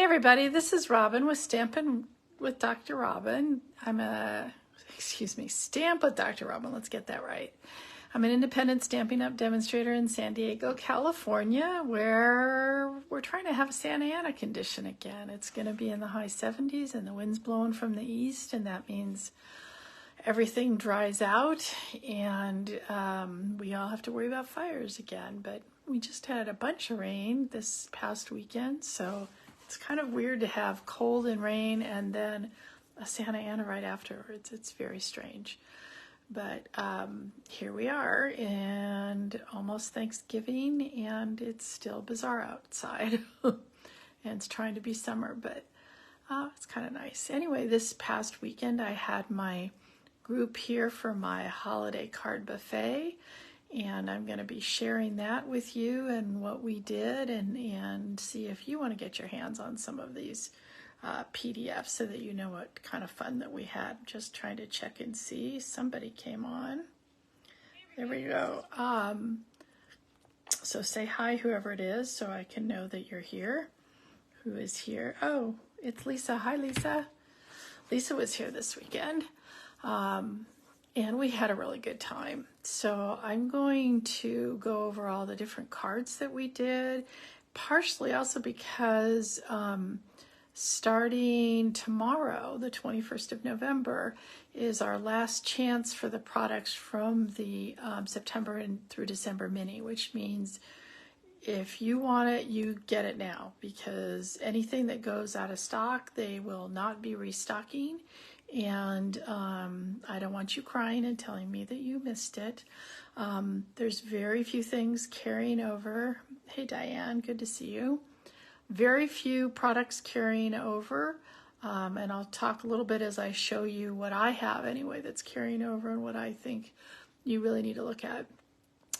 everybody, this is Robin with Stampin' with Dr. Robin. Stamp with Dr. Robin, let's get that right. I'm an independent Stampin' Up demonstrator in San Diego, California, where we're trying to have a Santa Ana condition again. It's going to be in the high 70s and the wind's blowing from the east, and that means everything dries out and we all have to worry about fires again. But we just had a bunch of rain this past weekend, so it's kind of weird to have cold and rain and then a Santa Ana right afterwards. It's very strange. But here we are, and almost Thanksgiving, and it's still bizarre outside. And it's trying to be summer, but it's kind of nice. Anyway, this past weekend I had my group here for my holiday card buffet, and I'm going to be sharing that with you and what we did, and see if you want to get your hands on some of these PDFs so that you know what kind of fun that we had. Just trying to check and see. Somebody came on. There we go. So say hi, whoever it is, so I can know that you're here. Who is here? Oh, it's Lisa. Hi, Lisa. Lisa was here this weekend. And we had a really good time. So I'm going to go over all the different cards that we did, partially also because starting tomorrow, the 21st of November, is our last chance for the products from the September and through December mini, which means if you want it, you get it now, because anything that goes out of stock, they will not be restocking. And I don't want you crying and telling me that you missed it. There's very few things carrying over. Hey, Diane, good to see you. Very few products carrying over, and I'll talk a little bit as I show you what I have anyway that's carrying over and what I think you really need to look at.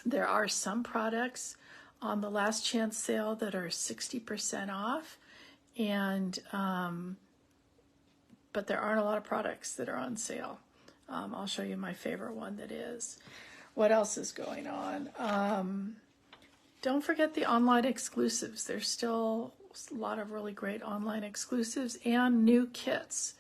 There are some products on the last chance sale that are 60% off, and but there aren't a lot of products that are on sale. I'll show you my favorite one that is. What else is going on? Don't forget the online exclusives. There's still a lot of really great online exclusives and new kits.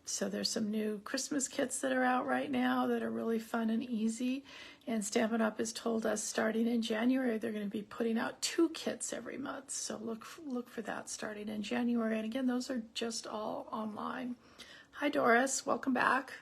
So there's some new Christmas kits that are out right now that are really fun and easy. And Stampin' Up! Has told us starting in January they're going to be putting out 2 kits every month. So look for that starting in January. And again, those are just all online. Hi Doris, welcome back.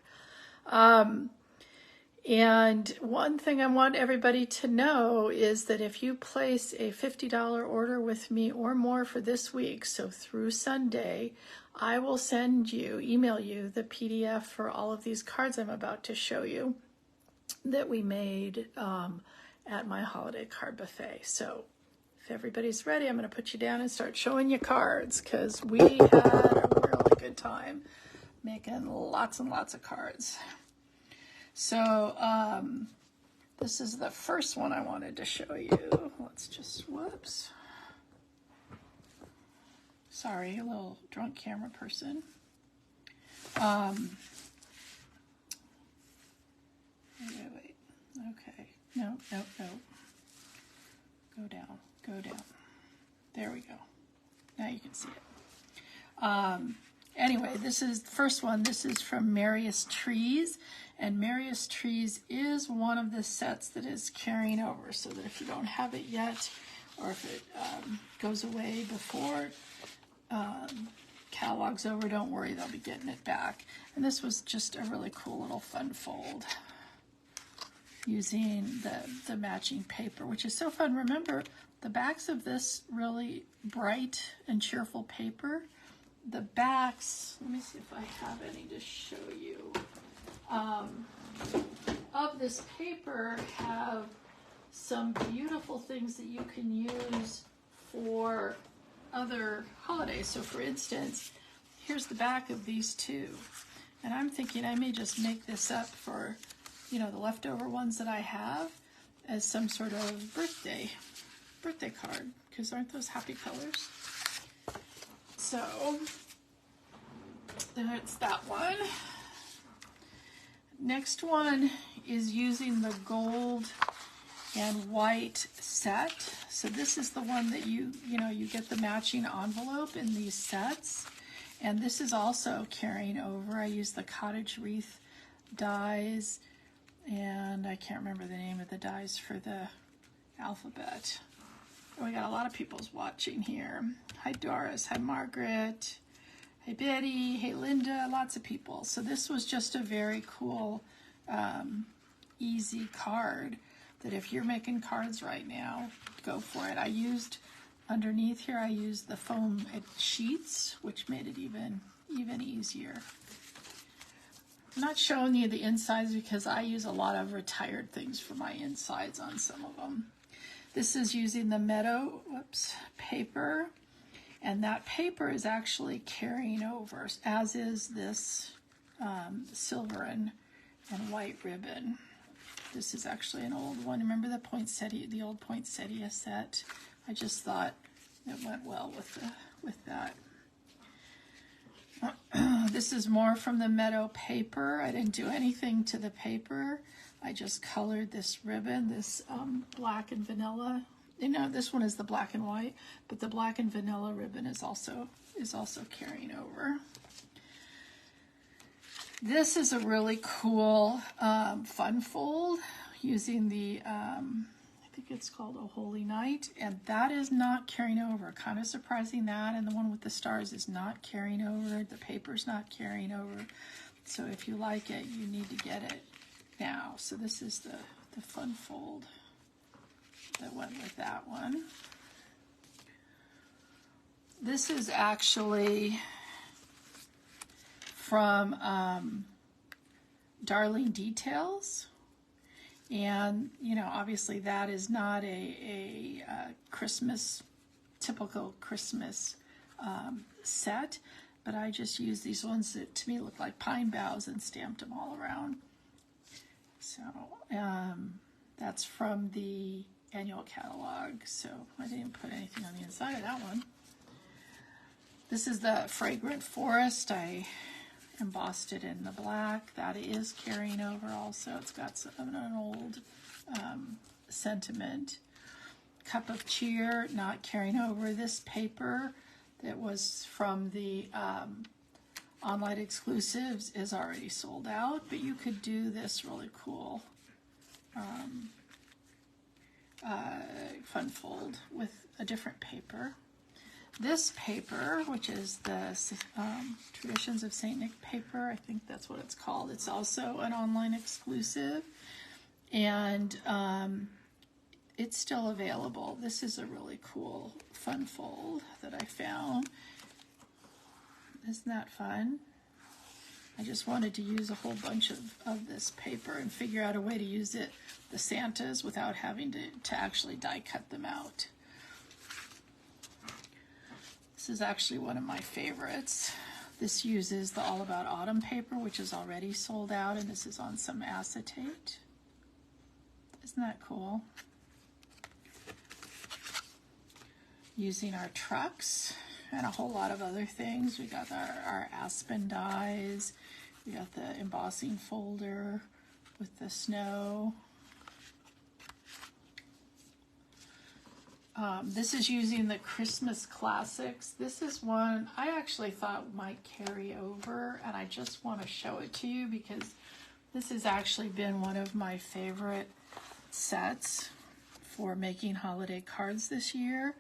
And one thing I want everybody to know is that if you place a $50 order with me or more for this week, so through Sunday, I will email you the PDF for all of these cards I'm about to show you that we made at my holiday card buffet. So if everybody's ready, I'm going to put you down and start showing you cards, because we had a really good time making lots and lots of cards. So this is the first one I wanted to show you. Let's just, whoops. Sorry, a little drunk camera person. Wait. Okay. No. Go down. There we go. Now you can see it. Anyway, this is the first one. This is from Merriest Trees, and Merriest Trees is one of the sets that is carrying over, so that if you don't have it yet, or if it goes away before catalog's over, don't worry, they'll be getting it back. And this was just a really cool little fun fold using the matching paper, which is so fun. Remember, the backs of this really bright and cheerful paper, the backs, let me see if I have any to show you, of this paper have some beautiful things that you can use for other holidays. So for instance, here's the back of these two. And I'm thinking I may just make this up for, the leftover ones that I have as some sort of birthday card, because aren't those happy colors? So that's that one. Next one is using the gold and white set. So this is the one that you get the matching envelope in these sets. And this is also carrying over. I use the cottage wreath dies, and I can't remember the name of the dies for the alphabet. Oh, we got a lot of people's watching here. Hi Doris, hi Margaret, hey Betty, hey Linda, lots of people. So this was just a very cool, easy card that if you're making cards right now, go for it. I used, underneath here, I used the foam sheets, which made it even easier. I'm not showing you the insides because I use a lot of retired things for my insides on some of them. This is using the Meadow paper, and that paper is actually carrying over, as is this silver and white ribbon. This is actually an old one. Remember the poinsettia, the old poinsettia set? I just thought it went well with that. This is more from the Meadow paper. I didn't do anything to the paper. I just colored this ribbon, this black and vanilla. You know, this one is the black and white, but the black and vanilla ribbon is also carrying over. This is a really cool fun fold using the, I think it's called A Holy Night, and that is not carrying over. Kind of surprising that, and the one with the stars is not carrying over. The paper's not carrying over. So if you like it, you need to get it now. So this is the fun fold that went with that one. This is actually from Darling Details, and you know, obviously that is not a Christmas, typical Christmas set, but I just used these ones that to me look like pine boughs and stamped them all around. So that's from the annual catalog, so I didn't put anything on the inside of that one. This is the Fragrant Forest. I embossed it in the black. That is carrying over also. It's got some an old sentiment. Cup of Cheer, not carrying over. This paper that was from the online exclusives is already sold out, but you could do this really cool fun fold with a different paper. This paper, which is the Traditions of St. Nick paper, I think that's what it's called. It's also an online exclusive, and it's still available. This is a really cool fun fold that I found. Isn't that fun? I just wanted to use a whole bunch of this paper and figure out a way to use it, the Santas, without having to actually die cut them out. This is actually one of my favorites. This uses the All About Autumn paper, which is already sold out, and this is on some acetate. Isn't that cool? Using our trucks and a whole lot of other things. We got our aspen dies. We got the embossing folder with the snow. This is using the Christmas Classics. This is one I actually thought might carry over, and I just want to show it to you because this has actually been one of my favorite sets for making holiday cards this year,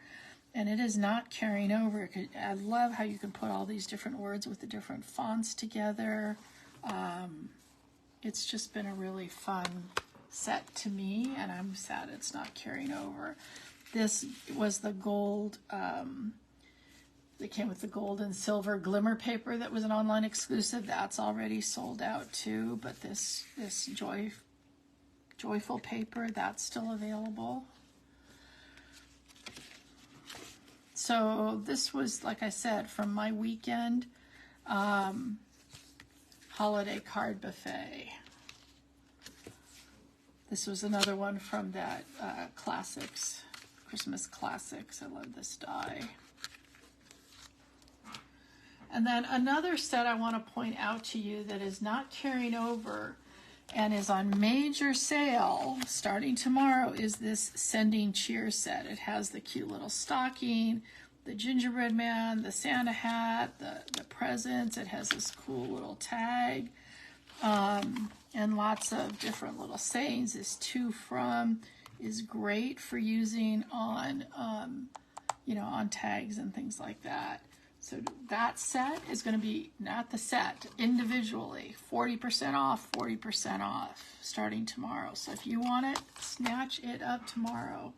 and it is not carrying over. I love how you can put all these different words with the different fonts together. It's just been a really fun set to me, and I'm sad it's not carrying over. This was the gold, they came with the gold and silver glimmer paper that was an online exclusive. That's already sold out too, but this joyful paper, that's still available. So this was, like I said, from my weekend holiday card buffet. This was another one from that classics. Christmas Classics. I love this die. And then another set I want to point out to you that is not carrying over and is on major sale starting tomorrow is this Sending Cheer set. It has the cute little stocking, the gingerbread man, the Santa hat, the presents. It has this cool little tag, and lots of different little sayings. This to from is great for using on, on tags and things like that. So that set is going to be, not the set, individually, 40% off, 40% off, starting tomorrow. So if you want it, snatch it up tomorrow.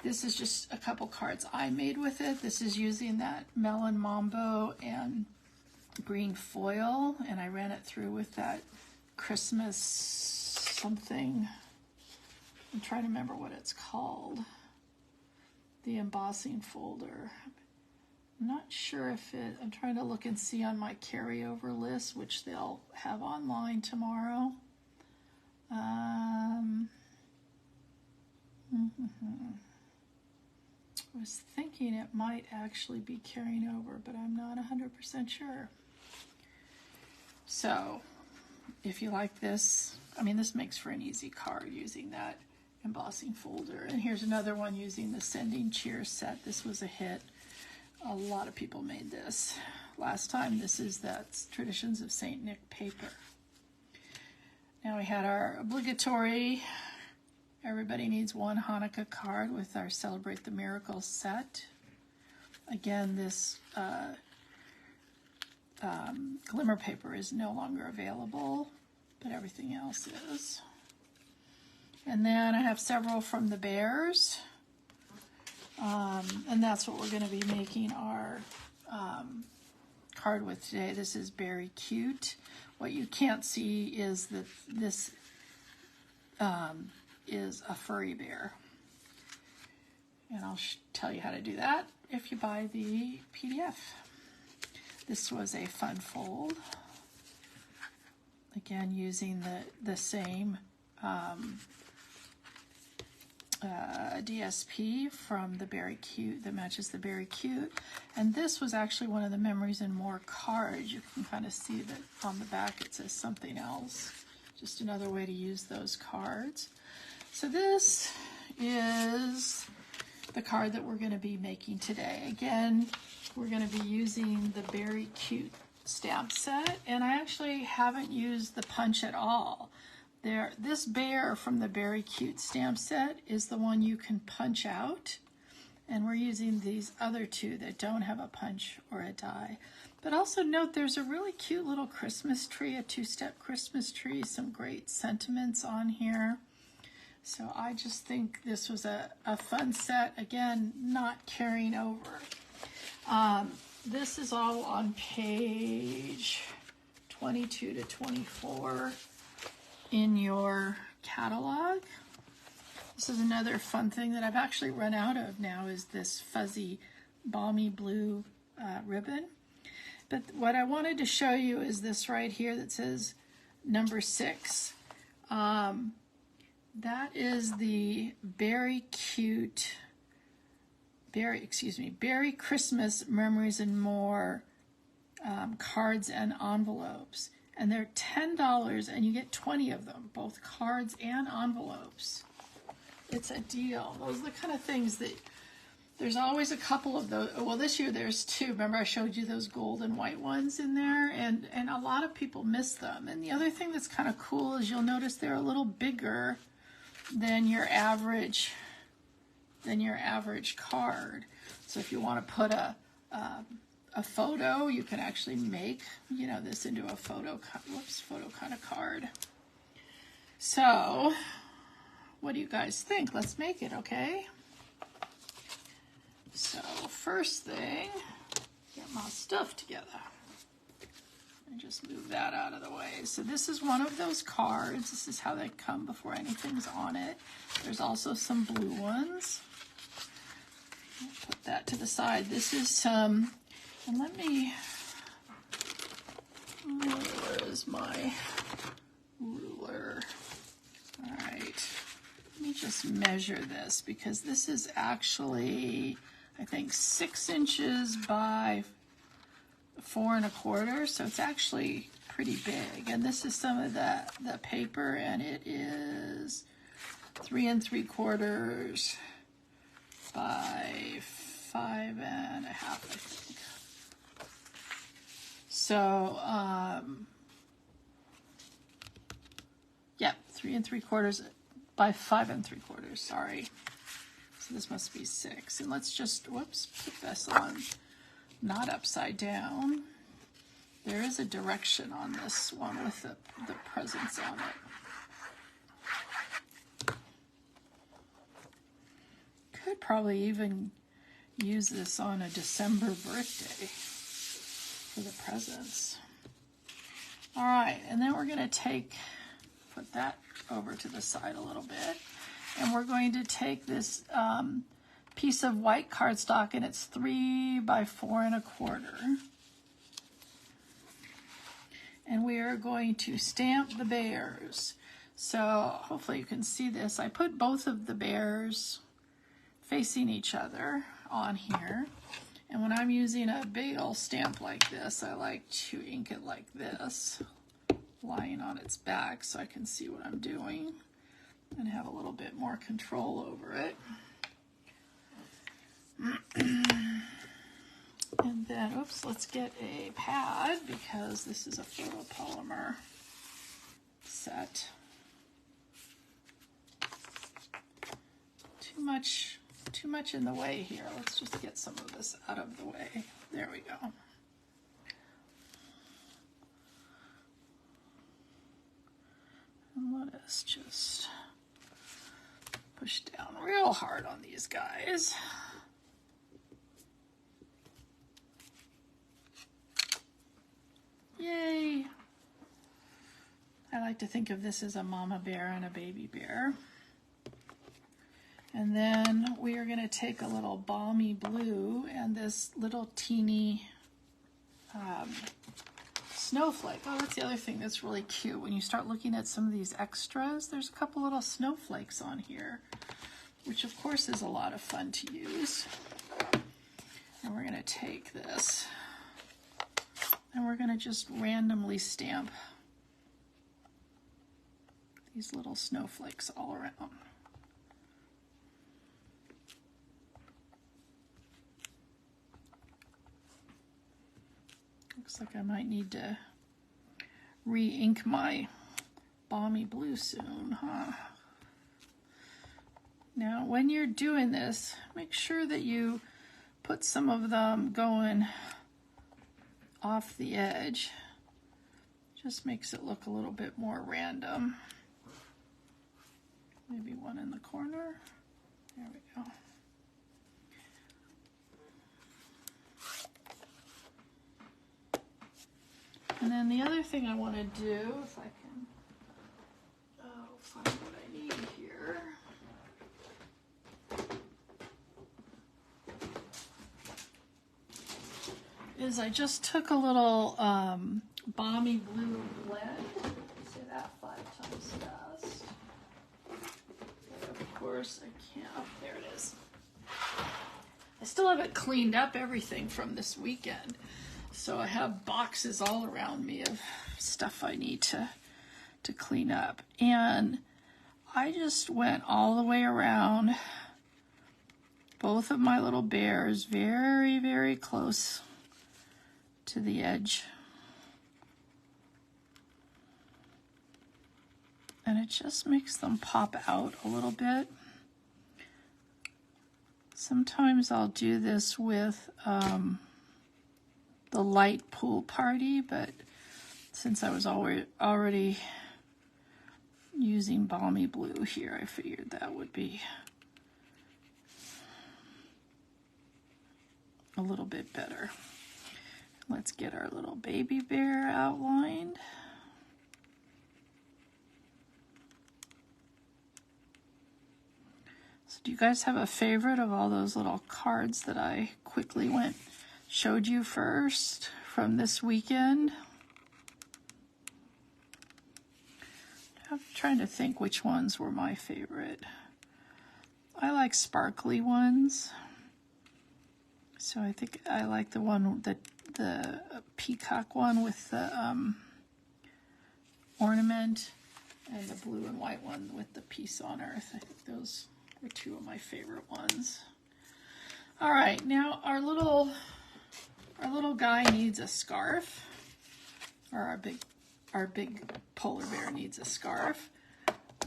This is just a couple cards I made with it. This is using that melon mambo and green foil, and I ran it through with that Christmas something. I'm trying to remember what it's called. The embossing folder. I'm not sure if I'm trying to look and see on my carryover list, which they'll have online tomorrow. I was thinking it might actually be carrying over, but I'm not 100% sure. So, if you like this, this makes for an easy card using that embossing folder. And here's another one using the Sending Cheer set. This was a hit. A lot of people made this last time. This is that Traditions of St. Nick paper. Now we had our obligatory Everybody Needs One Hanukkah card with our Celebrate the Miracles set. Again, this glimmer paper is no longer available, but everything else is. And then I have several from the Bears. And that's what we're going to be making our card with today. This is Beary Cute. What you can't see is that this is a furry bear. And I'll tell you how to do that if you buy the PDF. This was a fun fold. Again, using the same DSP from the Beary Cute that matches the Beary Cute, and this was actually one of the Memories and More cards. You can kind of see that on the back it says something else, just another way to use those cards. So this is the card that we're going to be making today. Again, we're going to be using the Beary Cute stamp set, and I actually haven't used the punch at all. This bear from the Beary Cute stamp set is the one you can punch out, and we're using these other two that don't have a punch or a die. But also note there's a really cute little Christmas tree, a two-step Christmas tree, some great sentiments on here. So I just think this was a fun set, again, not carrying over. This is all on page 22 to 24. In your catalog. This is another fun thing that I've actually run out of now, is this fuzzy balmy blue ribbon. But what I wanted to show you is this right here that says number 6. That is the Beary Christmas Memories and More cards and envelopes. And they're $10, and you get 20 of them, both cards and envelopes. It's a deal. Those are the kind of things that, there's always a couple of those. Well, this year there's 2. Remember I showed you those gold and white ones in there, and a lot of people miss them. And the other thing that's kind of cool is you'll notice they're a little bigger than your average card. So if you want to put a photo, you can actually make, this into a photo kind of card. So, what do you guys think? Let's make it, okay? So, first thing, get my stuff together. And just move that out of the way. So this is one of those cards. This is how they come before anything's on it. There's also some blue ones. I'll put that to the side. This is some... And let me, where is my ruler? All right, let me just measure this, because this is actually, I think, 6 inches by 4 1/4, so it's actually pretty big. And this is some of the paper, and it is 3 3/4 by 5 1/2, I think. So, yeah, 3 3/4 by 5 3/4, sorry. So this must be 6. And let's just, whoops, put this on, not upside down. There is a direction on this one with the presents on it. Could probably even use this on a December birthday for the presents. All right, and then we're going to put that over to the side a little bit, and we're going to take this piece of white cardstock, and it's 3 by 4 1/4. And we are going to stamp the bears. So hopefully you can see this. I put both of the bears facing each other on here. And when I'm using a big old stamp like this, I like to ink it like this, lying on its back so I can see what I'm doing and have a little bit more control over it. And then, oops, let's get a pad because this is a photopolymer set. Too much in the way here. Let's just get some of this out of the way. There we go. And let us just push down real hard on these guys. Yay! I like to think of this as a mama bear and a baby bear. And then we are going to take a little balmy blue and this little teeny snowflake. Oh, that's the other thing that's really cute. When you start looking at some of these extras, there's a couple little snowflakes on here, which of course is a lot of fun to use. And we're going to take this and we're going to just randomly stamp these little snowflakes all around. Looks like I might need to re-ink my balmy blue soon, huh? Now, when you're doing this, make sure that you put some of them going off the edge. Just makes it look a little bit more random. Maybe one in the corner. There we go. And then the other thing I want to do, if I can find what I need here. Is I just took a little balmy blue blend. Say that 5 times fast. But of course I can't. Oh, there it is. I still haven't cleaned up everything from this weekend. So I have boxes all around me of stuff I need to clean up. And I just went all the way around both of my little bears, very, very close to the edge. And it just makes them pop out a little bit. Sometimes I'll do this with the light pool party, but since I was already using balmy blue here, I figured that would be a little bit better. Let's get our little baby bear outlined. So do you guys have a favorite of all those little cards that I quickly showed you first from this weekend? I'm trying to think which ones were my favorite. I like sparkly ones. So I think I like the one that the peacock one with the ornament, and the blue and white one with the Peace on Earth. I think those were two of my favorite ones. All right, now our little guy needs a scarf, or our big polar bear needs a scarf.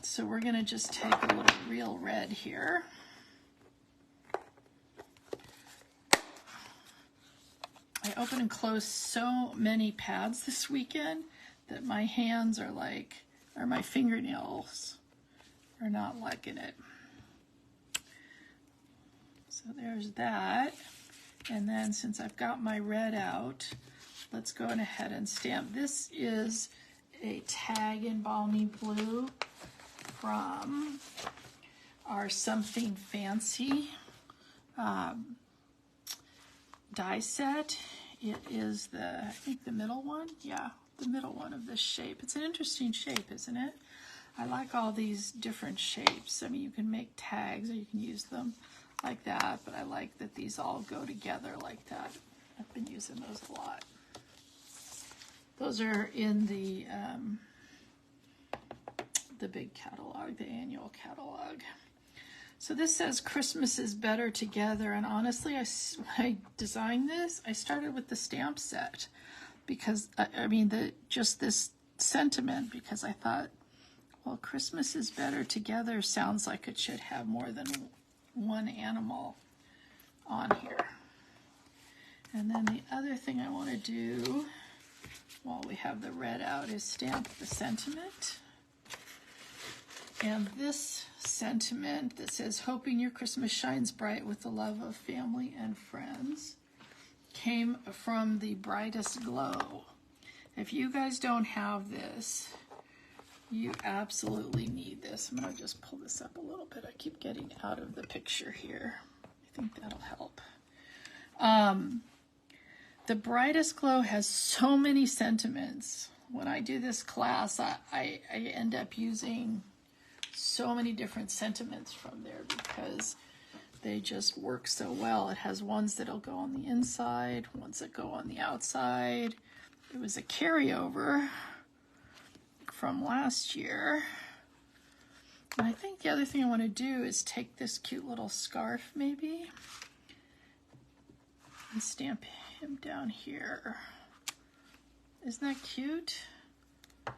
So we're gonna just take a little real red here. I opened and closed so many pads this weekend that my hands are like, or my fingernails are not liking it. So there's that. And then since I've got my red out, let's go ahead and stamp. This is a tag in Balmy Blue from our Something Fancy die set. It is I think the middle one. Yeah, the middle one of this shape. It's an interesting shape, isn't it? I like all these different shapes. I mean, you can make tags or you can use them like that, but I like that these all go together like that. I've been using those a lot. Those are in the big catalog, the annual catalog. So this says Christmas is better together, and honestly, when I designed this, I started with the stamp set because, I mean, just this sentiment, because I thought, well, Christmas is better together sounds like it should have more than one animal on here. And then the other thing I want to do while we have the red out is stamp the sentiment. And this sentiment that says, hoping your Christmas shines bright with the love of family and friends, came from the Brightest Glow. If you guys don't have this, you absolutely need this. I'm going to just pull this up a little bit. I keep getting out of the picture here. I think that'll help. The Brightest Glow has so many sentiments. When I do this class, I end up using so many different sentiments from there because they just work so well. It has ones that'll go on the inside, ones that go on the outside. It was a carryover from last year. And I think the other thing I want to do is take this cute little scarf maybe and stamp him down here. Isn't that cute? All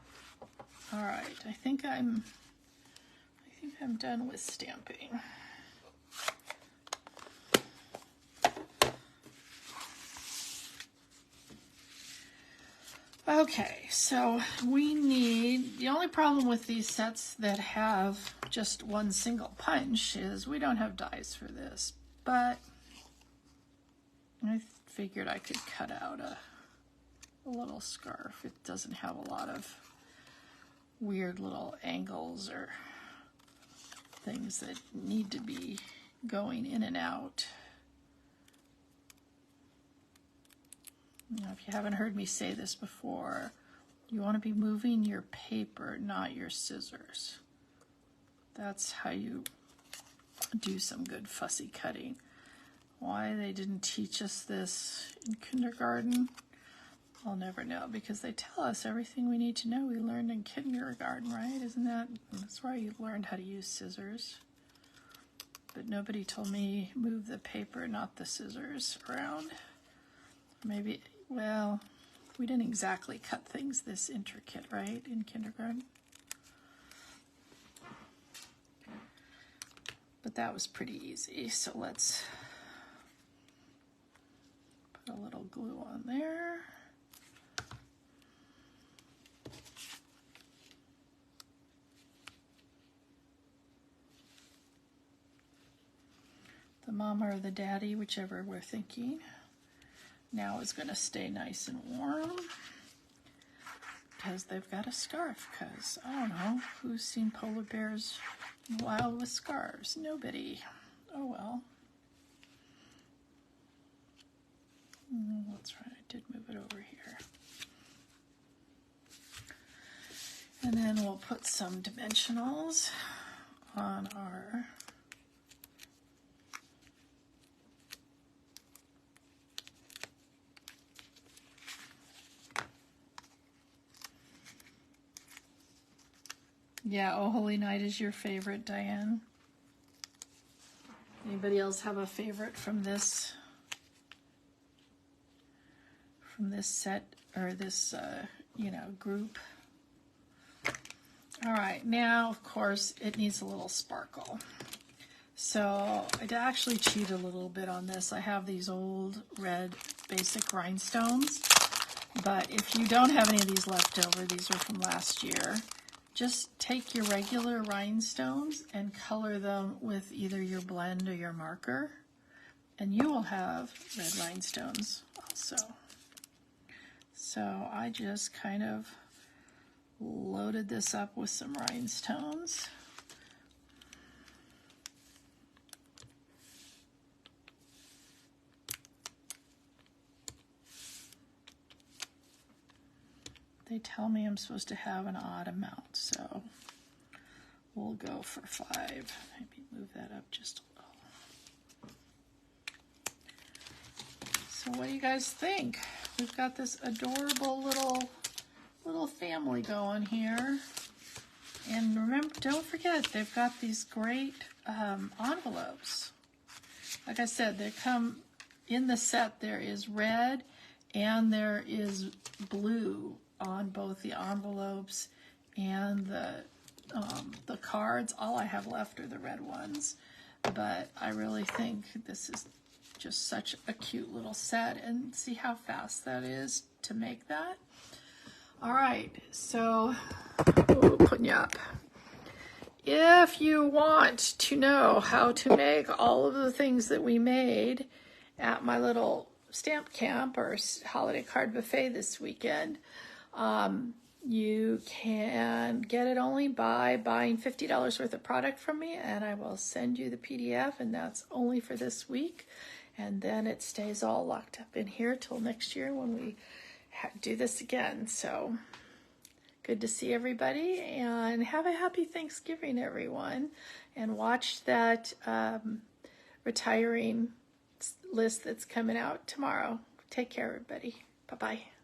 right, I think I'm done with stamping. Okay, so we need, the only problem with these sets that have just one single punch is we don't have dies for this, but I figured I could cut out a little scarf. It doesn't have a lot of weird little angles or things that need to be going in and out. Now, if you haven't heard me say this before, you want to be moving your paper, not your scissors. That's how you do some good fussy cutting. Why they didn't teach us this in kindergarten, I'll never know, because they tell us everything we need to know we learned in kindergarten, right? That's why you learned how to use scissors. But nobody told me move the paper, not the scissors around. Maybe, well, we didn't exactly cut things this intricate, right, in kindergarten? But that was pretty easy, so let's put a little glue on there. The mama or the daddy, whichever we're thinking, now is going to stay nice and warm because they've got a scarf, because I don't know, who's seen polar bears in the wild with scarves? Nobody. Oh well. That's right, I did move it over here. And then we'll put some dimensionals on our Yeah, Oh Holy Night is your favorite, Diane. Anybody else have a favorite from this set or this group? All right, now of course it needs a little sparkle. So I actually cheat a little bit on this. I have these old red basic rhinestones, but if you don't have any of these left over, these are from last year, just take your regular rhinestones and color them with either your blend or your marker, and you will have red rhinestones also. So I just kind of loaded this up with some rhinestones. They tell me I'm supposed to have an odd amount, so we'll go for 5. Maybe move that up just a little. So what do you guys think? We've got this adorable little family going here. And remember, don't forget, they've got these great envelopes. Like I said, they come in the set. There is red and there is blue on both the envelopes and the cards. All I have left are the red ones, but I really think this is just such a cute little set, and see how fast that is to make that. All right, so putting you up. If you want to know how to make all of the things that we made at my little stamp camp or holiday card buffet this weekend, you can get it only by buying $50 worth of product from me, and I will send you the PDF, and that's only for this week. And then it stays all locked up in here till next year when we do this again. So good to see everybody, and have a happy Thanksgiving, everyone. And watch that retiring list that's coming out tomorrow. Take care, everybody. Bye-bye.